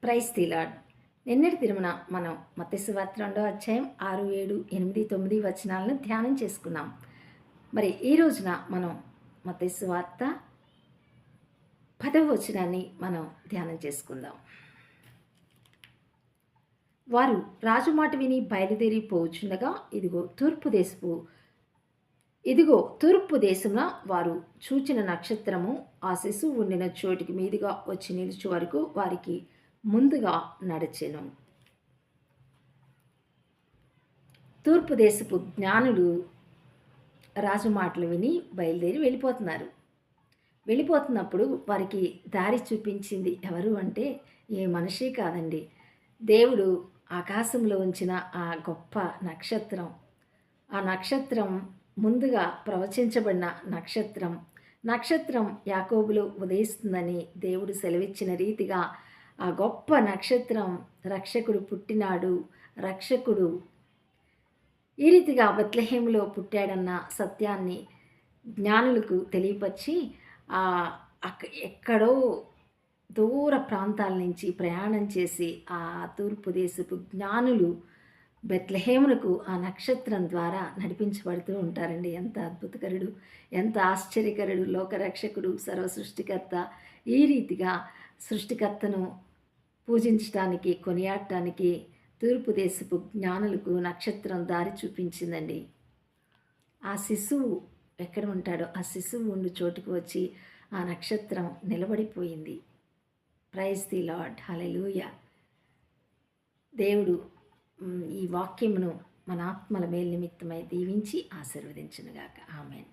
Praise the lord. నిన్నటి దినమున మనం మత్తయి సువార్త 2వ అధ్యాయం 6, 7, 8, 9 వచనాలను ధ్యానం చేసుకున్నాం. మరి ఈ రోజున మనం మత్తయి సువార్త 10వ వచనాన్ని మనం ధ్యానం చేసుకుందాం. వారు రాజు మాట విని బయలుదేరి పోవుచుండగా ఇదిగో తూర్పు దేశమున వారు చూచిన నక్షత్రము ఆ శిశువు ఉండిన చోటికి మీదుగా వచ్చి నిలిచే వరకు వారికి ముందుగా నడిచెను. తూర్పు దేశపు జ్ఞానులు రాజు మాటలు విని బయలుదేరి వెళ్ళిపోతున్నప్పుడు వారికి దారి చూపించింది ఎవరు అంటే ఏ మనిషి కాదండి, దేవుడు ఆకాశంలో ఉంచిన ఆ గొప్ప నక్షత్రం. ఆ నక్షత్రం ముందుగా ప్రవచించబడిన నక్షత్రం యాకోబులో ఉదయిస్తుందని దేవుడు సెలవిచ్చిన రీతిగా ఆ గొప్ప నక్షత్రం రక్షకుడు పుట్టినాడు, రక్షకుడు ఈ రీతిగా బెత్లెహేములో పుట్టాడన్న సత్యాన్ని జ్ఞానులకు తెలియపరిచి ఎక్కడో దూర ప్రాంతాల నుంచి ప్రయాణం చేసి ఆ తూర్పు దేశపు జ్ఞానులు బెత్లెహేమునకు ఆ నక్షత్రం ద్వారా నడిపించబడుతూ ఉంటారండి. ఎంత అద్భుతకరుడు, ఎంత ఆశ్చర్యకరుడు, లోకరక్షకుడు, సర్వసృష్టికర్త. ఈ రీతిగా సృష్టికర్తను పూజించడానికి, కొనియాడటానికి తూర్పు దేశపు జ్ఞానులకు నక్షత్రం దారి చూపించిందండి. ఆ శిశువు ఎక్కడ ఉంటాడో ఆ శిశువు ఉండు చోటుకు వచ్చి ఆ నక్షత్రం నిలబడిపోయింది. ప్రైజ్ ది లార్డ్, హల్లెలూయా. దేవుడు ఈ వాక్యమును మన ఆత్మల మేలు నిమిత్తమై దీవించి ఆశీర్వదించునుగాక. ఆమేన్.